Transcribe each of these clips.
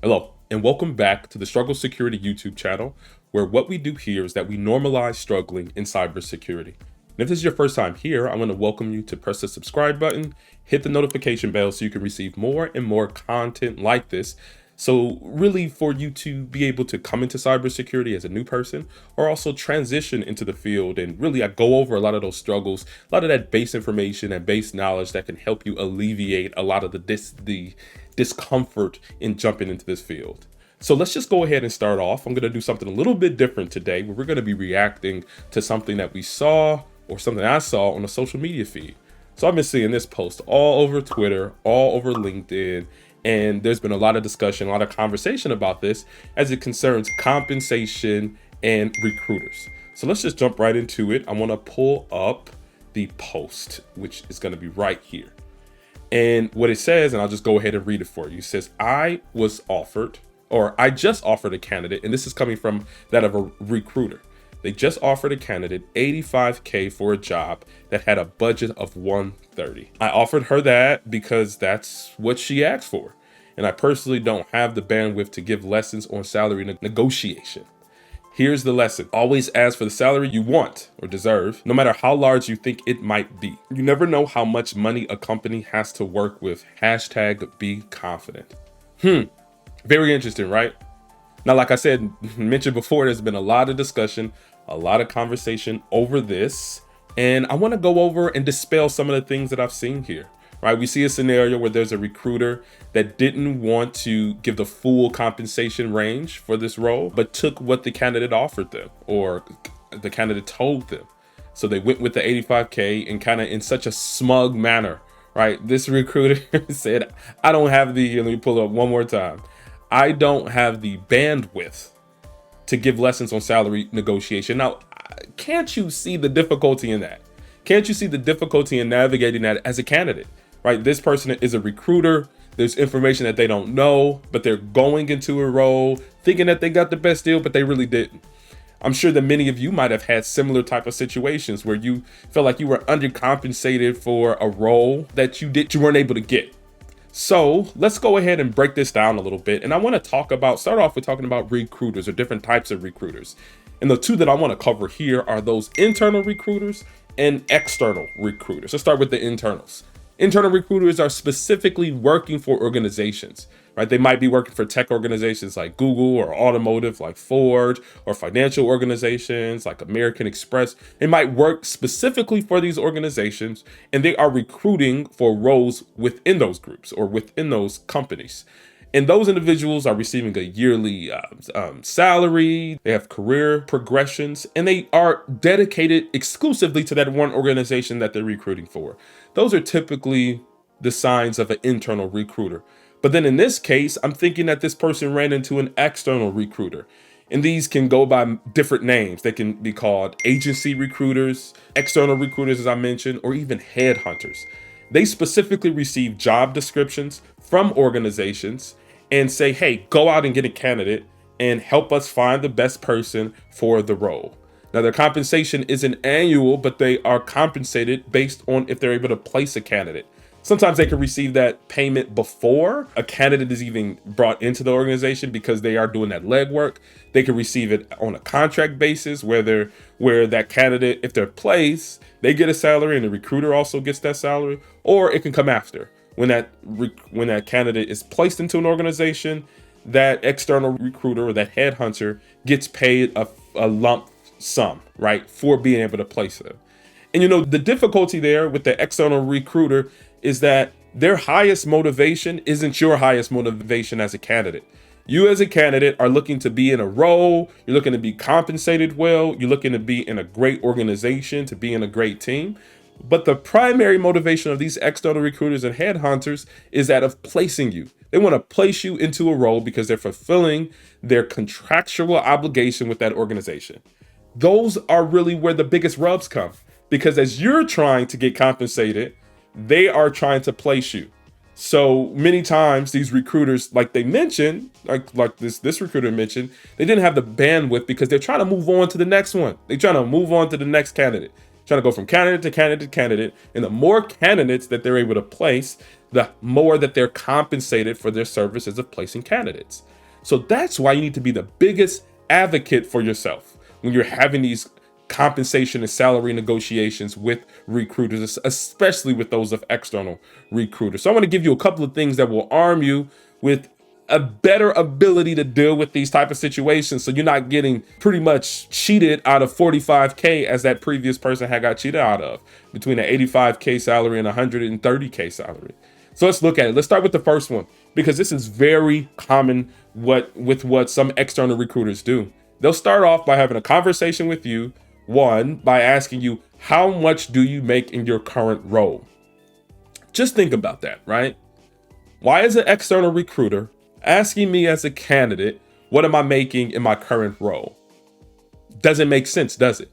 Hello, and welcome back to the Struggle Security YouTube channel, where what we do here is that we normalize struggling in cybersecurity. And if this is your first time here, I want to welcome you to press the subscribe button, hit the notification bell so you can receive more and more content like this. So really for you to be able to come into cybersecurity as a new person or also transition into the field, and really I go over a lot of those struggles, a lot of that base information and base knowledge that can help you alleviate a lot of the discomfort in jumping into this field. So let's just go ahead and start off. I'm going to do something a little bit different today where we're going to be reacting to something that we saw or something I saw on a social media feed. So I've been seeing this post all over Twitter, all over LinkedIn, and there's been a lot of discussion, a lot of conversation about this as it concerns compensation and recruiters. So let's just jump right into it. I want to pull up the post, which is going to be right here. And what it says, and I'll just go ahead and read it for you. It says, I just offered a candidate, and this is coming from that of a recruiter. They just offered a candidate $85K for a job that had a budget of $130. I offered her that because that's what she asked for. And I personally don't have the bandwidth to give lessons on salary negotiation. Here's the lesson. Always ask for the salary you want or deserve, no matter how large you think it might be. You never know how much money a company has to work with. Hashtag be confident. Very interesting, right? Now, like I said, mentioned before, there's been a lot of discussion, a lot of conversation over this. And I want to go over and dispel some of the things that I've seen here. Right, we see a scenario where there's a recruiter that didn't want to give the full compensation range for this role, but took what the candidate offered them or the candidate told them. So they went with the 85K and kind of in such a smug manner, right? This recruiter said, I don't have let me pull up one more time. I don't have the bandwidth to give lessons on salary negotiation. Now, can't you see the difficulty in that? Can't you see the difficulty in navigating that as a candidate? Right? This person is a recruiter. There's information that they don't know, but they're going into a role thinking that they got the best deal, but they really didn't. I'm sure that many of you might have had similar type of situations where you felt like you were undercompensated for a role that you weren't able to get. So let's go ahead and break this down a little bit. And I want to start off with talking about recruiters or different types of recruiters. And the two that I want to cover here are those internal recruiters and external recruiters. Let's start with the internals. Internal recruiters are specifically working for organizations, right? They might be working for tech organizations like Google or automotive like Ford or financial organizations like American Express. They might work specifically for these organizations and they are recruiting for roles within those groups or within those companies. And those individuals are receiving a yearly salary, they have career progressions, and they are dedicated exclusively to that one organization that they're recruiting for. Those are typically the signs of an internal recruiter. But then in this case, I'm thinking that this person ran into an external recruiter. And these can go by different names. They can be called agency recruiters, external recruiters, as I mentioned, or even headhunters. They specifically receive job descriptions from organizations and say, hey, go out and get a candidate and help us find the best person for the role. Now, their compensation isn't annual, but they are compensated based on if they're able to place a candidate. Sometimes they can receive that payment before a candidate is even brought into the organization because they are doing that legwork. They can receive it on a contract basis where that candidate, if they're placed, they get a salary and the recruiter also gets that salary, or it can come after. When that candidate is placed into an organization, that external recruiter or that headhunter gets paid a lump sum, right, for being able to place them. And the difficulty there with the external recruiter is that their highest motivation isn't your highest motivation as a candidate. You as a candidate are looking to be in a role, you're looking to be compensated well, you're looking to be in a great organization, to be in a great team. But the primary motivation of these external recruiters and headhunters is that of placing you. They want to place you into a role because they're fulfilling their contractual obligation with that organization. Those are really where the biggest rubs come, because as you're trying to get compensated, they are trying to place you. So many times these recruiters, like they mentioned, like this recruiter mentioned, they didn't have the bandwidth because they're trying to move on to the next one. They're trying to move on to the next candidate, trying to go from candidate to candidate to candidate. And the more candidates that they're able to place, the more that they're compensated for their services of placing candidates. So that's why you need to be the biggest advocate for yourself when you're having these compensation and salary negotiations with recruiters, especially with those of external recruiters. So I want to give you a couple of things that will arm you with a better ability to deal with these type of situations, so you're not getting pretty much cheated out of 45K as that previous person had got cheated out of, between an 85K salary and 130K salary. So let's look at it. Let's start with the first one, because this is very common with what some external recruiters do. They'll start off by having a conversation with you, one, by asking you, how much do you make in your current role? Just think about that, right? Why is an external recruiter asking me as a candidate, what am I making in my current role? Doesn't make sense, does it?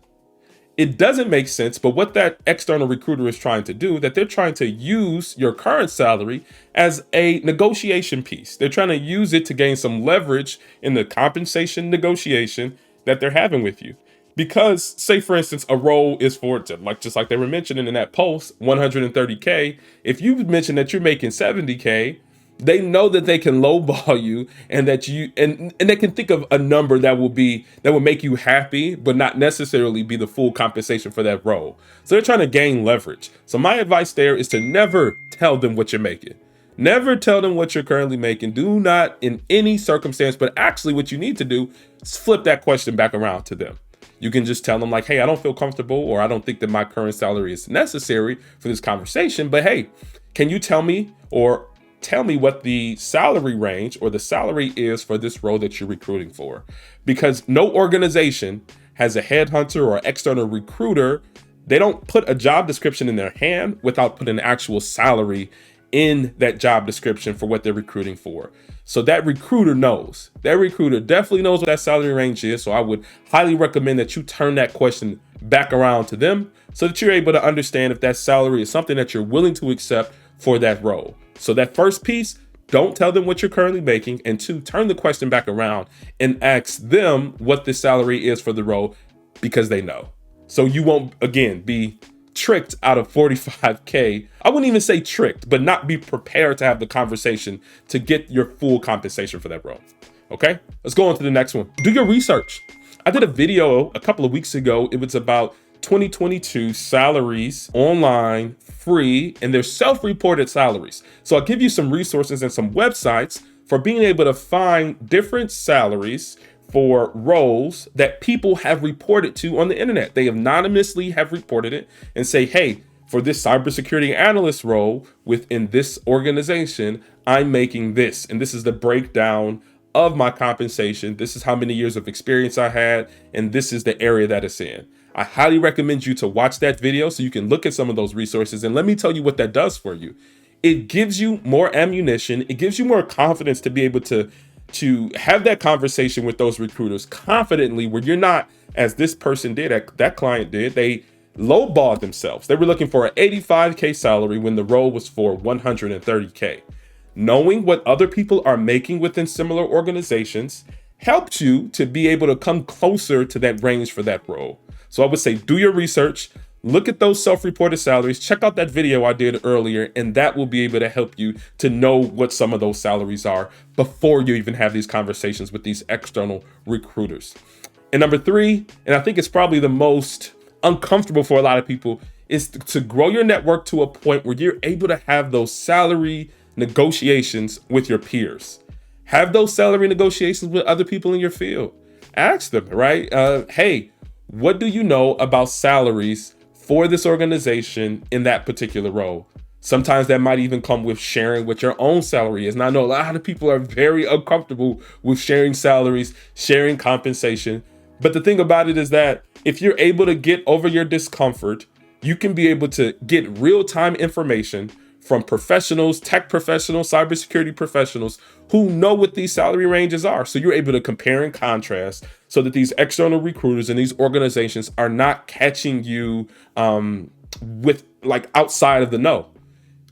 It doesn't make sense, but what that external recruiter is trying to do, that they're trying to use your current salary as a negotiation piece. They're trying to use it to gain some leverage in the compensation negotiation that they're having with you. Because, say for instance, a role is for, just like they were mentioning in that post, 130K. If you mention that you're making 70K, they know that they can lowball you, and that and they can think of a number that will make you happy, but not necessarily be the full compensation for that role. So they're trying to gain leverage. So my advice there is to never tell them what you're making. Never tell them what you're currently making. Do not in any circumstance, but actually what you need to do is flip that question back around to them. You can just tell them like, hey, I don't feel comfortable, or I don't think that my current salary is necessary for this conversation, but hey, can you tell me what the salary range or the salary is for this role that you're recruiting for? Because no organization has a headhunter or external recruiter. They don't put a job description in their hand without putting an actual salary in that job description for what they're recruiting for. So that recruiter knows. That recruiter definitely knows what that salary range is. So I would highly recommend that you turn that question back around to them, so that you're able to understand if that salary is something that you're willing to accept for that role. So that first piece, don't tell them what you're currently making. And two, turn the question back around and ask them what the salary is for the role, because they know. So you won't, again, be tricked out of 45K. I wouldn't even say tricked, but not be prepared to have the conversation to get your full compensation for that role. Okay, let's go on to the next one. Do your research. I did a video a couple of weeks ago. It was about 2022 salaries online, free, and they're self-reported salaries. So I'll give you some resources and some websites for being able to find different salaries for roles that people have reported to on the internet. They anonymously have reported it and say, hey, for this cybersecurity analyst role within this organization, I'm making this, and this is the breakdown of my compensation. This is how many years of experience I had, and this is the area that it's in. I highly recommend you to watch that video so you can look at some of those resources. And let me tell you what that does for you. It gives you more ammunition. It gives you more confidence to be able to have that conversation with those recruiters confidently, where you're not, as this person did, that client did, they lowballed themselves. They were looking for an 85K salary when the role was for 130K. Knowing what other people are making within similar organizations helped you to be able to come closer to that range for that role. So I would say do your research, look at those self-reported salaries, check out that video I did earlier, and that will be able to help you to know what some of those salaries are before you even have these conversations with these external recruiters. And number three, and I think it's probably the most uncomfortable for a lot of people, is to grow your network to a point where you're able to have those salary negotiations with your peers. Have those salary negotiations with other people in your field. Ask them, right? Hey, what do you know about salaries for this organization in that particular role? Sometimes that might even come with sharing what your own salary is. And I know a lot of people are very uncomfortable with sharing salaries, sharing compensation. But the thing about it is that if you're able to get over your discomfort, you can be able to get real-time information from professionals, tech professionals, cybersecurity professionals who know what these salary ranges are. So you're able to compare and contrast so that these external recruiters and these organizations are not catching you with like outside of the know.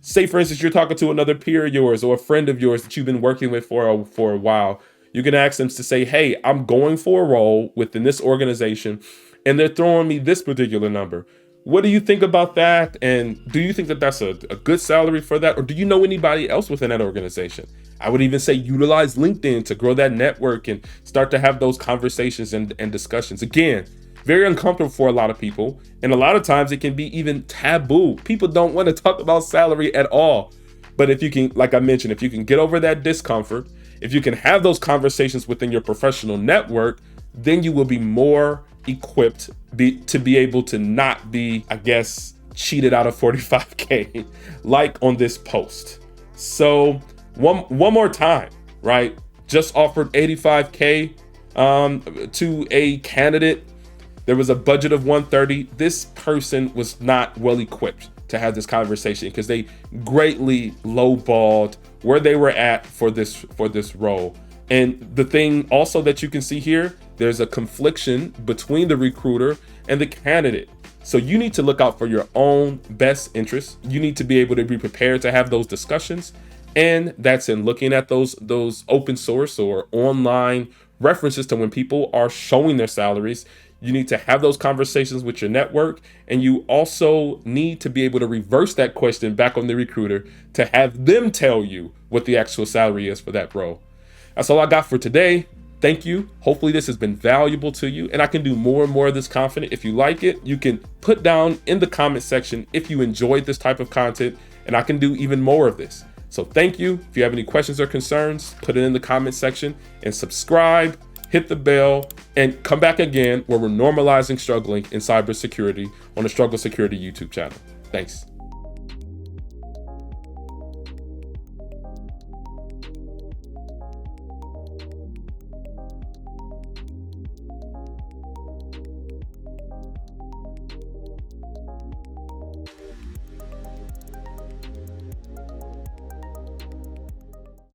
Say, for instance, you're talking to another peer of yours or a friend of yours that you've been working with for a while. You can ask them to say, hey, I'm going for a role within this organization and they're throwing me this particular number. What do you think about that? And do you think that that's a good salary for that? Or do you know anybody else within that organization? I would even say utilize LinkedIn to grow that network and start to have those conversations and discussions. Again, very uncomfortable for a lot of people. And a lot of times it can be even taboo. People don't want to talk about salary at all. But if you can, like I mentioned, if you can get over that discomfort, if you can have those conversations within your professional network, then you will be more equipped to be able to not be, I guess, cheated out of 45K like on this post. So one more time, right? Just offered 85K to a candidate. There was a budget of 130. This person was not well equipped to have this conversation because they greatly lowballed where they were at for this role. And the thing also that you can see here, there's a confliction between the recruiter and the candidate. So you need to look out for your own best interests. You need to be able to be prepared to have those discussions. And that's in looking at those open source or online references to when people are showing their salaries. You need to have those conversations with your network, and you also need to be able to reverse that question back on the recruiter to have them tell you what the actual salary is for that role. That's all I got for today. Thank you. Hopefully this has been valuable to you, and I can do more and more of this content. If you like it, you can put down in the comment section if you enjoyed this type of content, and I can do even more of this. So thank you. If you have any questions or concerns, put it in the comment section and subscribe. Hit the bell, and come back again where we're normalizing struggling in cybersecurity on the Struggle Security YouTube channel. Thanks.